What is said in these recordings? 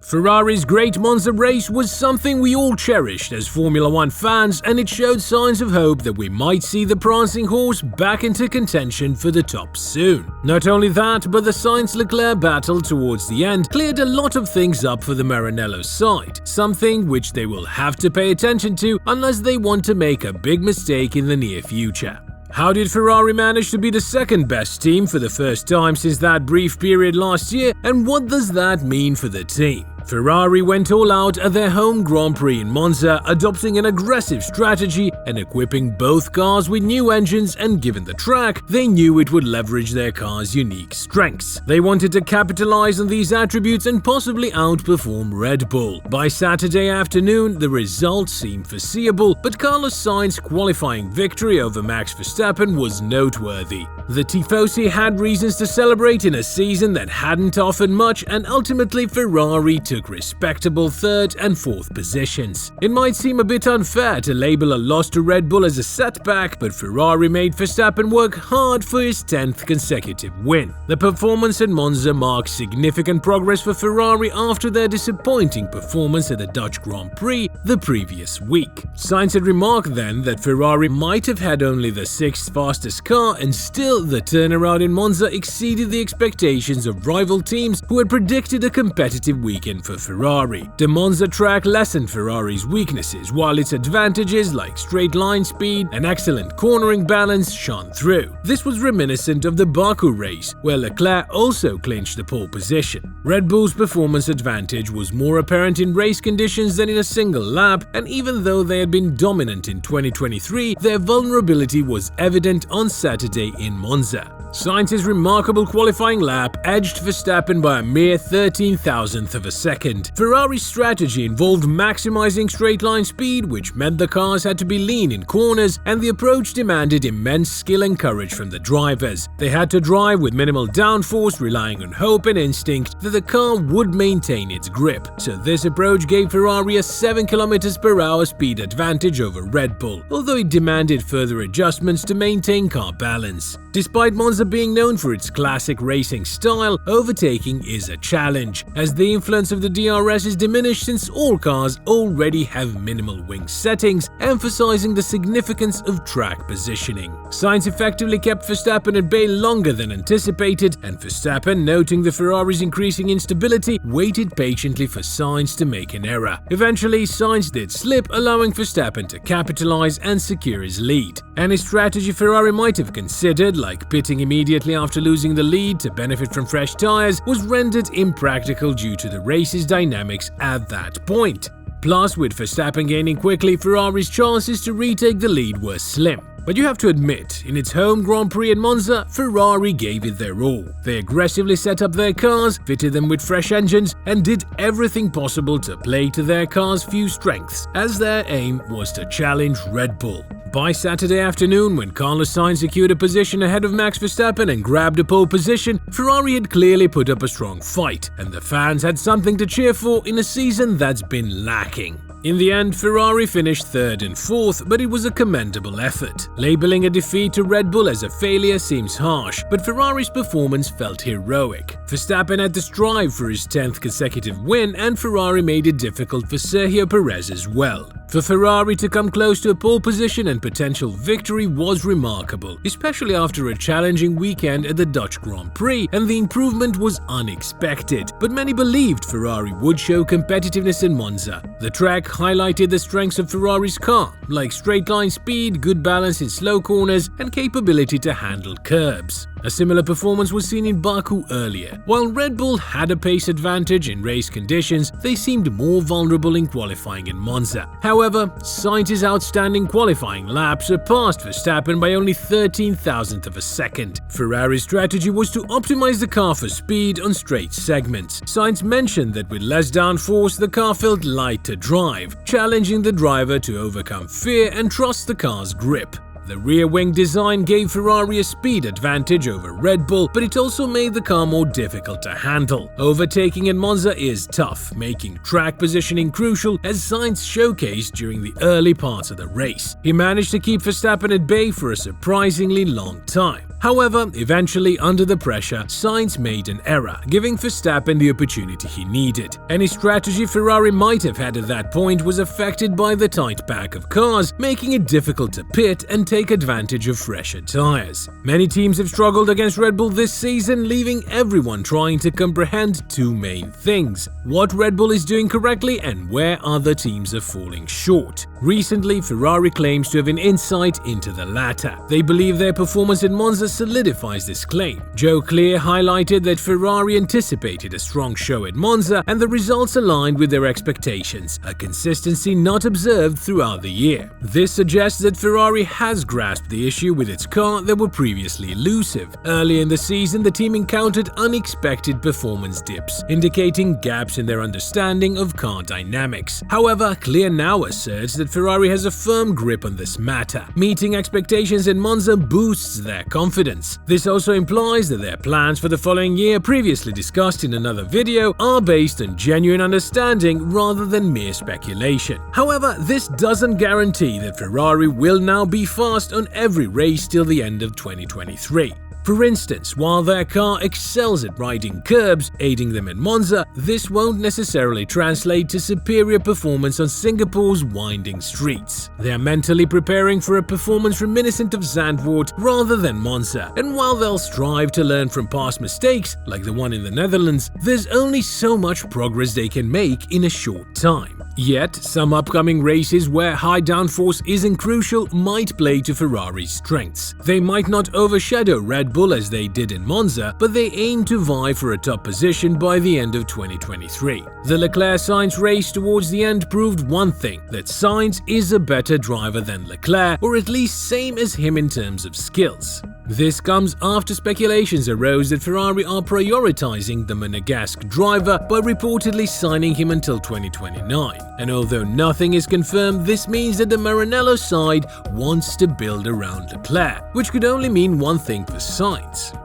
Ferrari's great Monza race was something we all cherished as Formula One fans, and it showed signs of hope that we might see the Prancing Horse back into contention for the top soon. Not only that, but the Sainz-Leclerc battle towards the end cleared a lot of things up for the Maranello side, something which they will have to pay attention to unless they want to make a big mistake in the near future. How did Ferrari manage to be the second best team for the first time since that brief period last year, and what does that mean for the team? Ferrari went all out at their home Grand Prix in Monza, adopting an aggressive strategy and equipping both cars with new engines, and given the track, they knew it would leverage their car's unique strengths. They wanted to capitalize on these attributes and possibly outperform Red Bull. By Saturday afternoon, the results seemed foreseeable, but Carlos Sainz's qualifying victory over Max Verstappen was noteworthy. The Tifosi had reasons to celebrate in a season that hadn't offered much, and ultimately Ferrari took respectable third and fourth positions. It might seem a bit unfair to label a loss to Red Bull as a setback, but Ferrari made Verstappen work hard for his 10th consecutive win. The performance at Monza marks significant progress for Ferrari after their disappointing performance at the Dutch Grand Prix the previous week. Sainz had remarked then that Ferrari might have had only the 6th fastest car, and still the turnaround in Monza exceeded the expectations of rival teams who had predicted a competitive weekend for Ferrari. The Monza track lessened Ferrari's weaknesses, while its advantages like straight line speed and excellent cornering balance shone through. This was reminiscent of the Baku race, where Leclerc also clinched the pole position. Red Bull's performance advantage was more apparent in race conditions than in a single lap, and even though they had been dominant in 2023, their vulnerability was evident on Saturday in Monza. Sainz's remarkable qualifying lap edged Verstappen by a mere 13,000th of a second. Ferrari's strategy involved maximizing straight-line speed, which meant the cars had to be lean in corners, and the approach demanded immense skill and courage from the drivers. They had to drive with minimal downforce, relying on hope and instinct that the car would maintain its grip. So this approach gave Ferrari a 7 km/h speed advantage over Red Bull, although it demanded further adjustments to maintain car balance. Despite Monza being known for its classic racing style, overtaking is a challenge, as the influence of the DRS is diminished since all cars already have minimal wing settings, emphasizing the significance of track positioning. Sainz effectively kept Verstappen at bay longer than anticipated, and Verstappen, noting the Ferrari's increasing instability, waited patiently for Sainz to make an error. Eventually, Sainz did slip, allowing Verstappen to capitalize and secure his lead. Any strategy Ferrari might have considered, like pitting immediately after losing the lead to benefit from fresh tires, was rendered impractical due to the race's dynamics at that point. Plus, with Verstappen gaining quickly, Ferrari's chances to retake the lead were slim. But you have to admit, in its home Grand Prix at Monza, Ferrari gave it their all. They aggressively set up their cars, fitted them with fresh engines, and did everything possible to play to their cars' few strengths, as their aim was to challenge Red Bull. By Saturday afternoon, when Carlos Sainz secured a position ahead of Max Verstappen and grabbed a pole position, Ferrari had clearly put up a strong fight, and the fans had something to cheer for in a season that's been lacking. In the end, Ferrari finished third and fourth, but it was a commendable effort. Labeling a defeat to Red Bull as a failure seems harsh, but Ferrari's performance felt heroic. Verstappen had to strive for his 10th consecutive win, and Ferrari made it difficult for Sergio Perez as well. For Ferrari to come close to a pole position and potential victory was remarkable, especially after a challenging weekend at the Dutch Grand Prix, and the improvement was unexpected. But many believed Ferrari would show competitiveness in Monza. The track highlighted the strengths of Ferrari's car, like straight-line speed, good balance in slow corners, and capability to handle curbs. A similar performance was seen in Baku earlier. While Red Bull had a pace advantage in race conditions, they seemed more vulnerable in qualifying in Monza. However, Sainz's outstanding qualifying lap surpassed Verstappen by only 13,000th of a second. Ferrari's strategy was to optimize the car for speed on straight segments. Sainz mentioned that with less downforce, the car felt light to drive, challenging the driver to overcome fear and trust the car's grip. The rear wing design gave Ferrari a speed advantage over Red Bull, but it also made the car more difficult to handle. Overtaking in Monza is tough, making track positioning crucial, as Sainz showcased during the early parts of the race. He managed to keep Verstappen at bay for a surprisingly long time. However, eventually under the pressure, Sainz made an error, giving Verstappen the opportunity he needed. Any strategy Ferrari might have had at that point was affected by the tight pack of cars, making it difficult to pit and take advantage of fresher tires. Many teams have struggled against Red Bull this season, leaving everyone trying to comprehend two main things: what Red Bull is doing correctly and where other teams are falling short. Recently, Ferrari claims to have an insight into the latter. They believe their performance in Monza solidifies this claim. Joe Clear highlighted that Ferrari anticipated a strong show at Monza and the results aligned with their expectations, a consistency not observed throughout the year. This suggests that Ferrari has grasped the issue with its car that were previously elusive. Early in the season, the team encountered unexpected performance dips, indicating gaps in their understanding of car dynamics. However, Clear now asserts that Ferrari has a firm grip on this matter. Meeting expectations in Monza boosts their confidence. This also implies that their plans for the following year, previously discussed in another video, are based on genuine understanding rather than mere speculation. However, this doesn't guarantee that Ferrari will now be fast on every race till the end of 2023. For instance, while their car excels at riding curbs, aiding them in Monza, this won't necessarily translate to superior performance on Singapore's winding streets. They are mentally preparing for a performance reminiscent of Zandvoort rather than Monza, and while they'll strive to learn from past mistakes, like the one in the Netherlands, there's only so much progress they can make in a short time. Yet, some upcoming races where high downforce isn't crucial might play to Ferrari's strengths. They might not overshadow Red Bull as they did in Monza, but they aim to vie for a top position by the end of 2023. The Leclerc-Sainz race towards the end proved one thing, that Sainz is a better driver than Leclerc, or at least same as him in terms of skills. This comes after speculations arose that Ferrari are prioritizing the Monegasque driver by reportedly signing him until 2029. And although nothing is confirmed, this means that the Maranello side wants to build around Leclerc, which could only mean one thing for Sainz.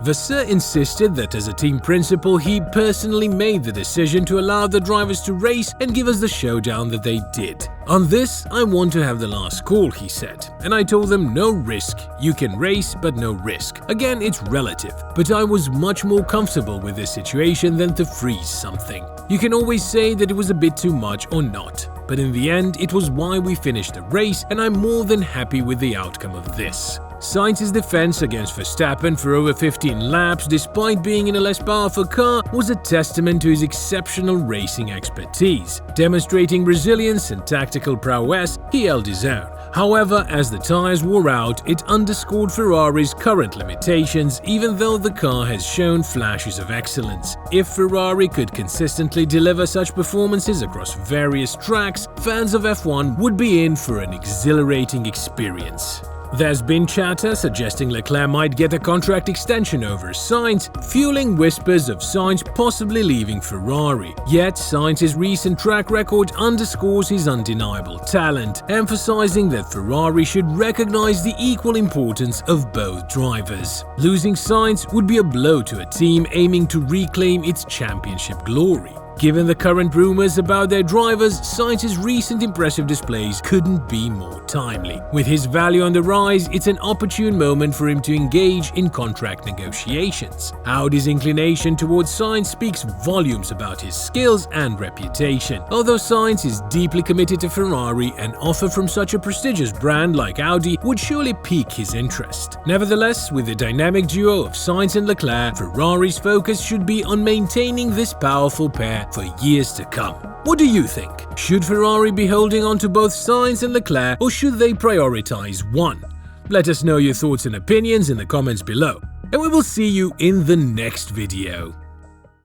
Vasseur insisted that as a team principal, he personally made the decision to allow the drivers to race and give us the showdown that they did. On this, I want to have the last call, he said, and I told them no risk. You can race, but no risk. Again, it's relative, but I was much more comfortable with this situation than to freeze something. You can always say that it was a bit too much or not, but in the end, it was why we finished the race, and I'm more than happy with the outcome of this. Sainz's defense against Verstappen for over 15 laps, despite being in a less powerful car, was a testament to his exceptional racing expertise. Demonstrating resilience and tactical prowess, he held his own. However, as the tires wore out, it underscored Ferrari's current limitations, even though the car has shown flashes of excellence. If Ferrari could consistently deliver such performances across various tracks, fans of F1 would be in for an exhilarating experience. There's been chatter suggesting Leclerc might get a contract extension over Sainz, fueling whispers of Sainz possibly leaving Ferrari. Yet Sainz's recent track record underscores his undeniable talent, emphasizing that Ferrari should recognize the equal importance of both drivers. Losing Sainz would be a blow to a team aiming to reclaim its championship glory. Given the current rumors about their drivers, Sainz's recent impressive displays couldn't be more timely. With his value on the rise, it's an opportune moment for him to engage in contract negotiations. Audi's inclination towards Sainz speaks volumes about his skills and reputation. Although Sainz is deeply committed to Ferrari, an offer from such a prestigious brand like Audi would surely pique his interest. Nevertheless, with the dynamic duo of Sainz and Leclerc, Ferrari's focus should be on maintaining this powerful pair for years to come. What do you think? Should Ferrari be holding on to both Sainz and Leclerc, or should they prioritize one? Let us know your thoughts and opinions in the comments below, and we will see you in the next video.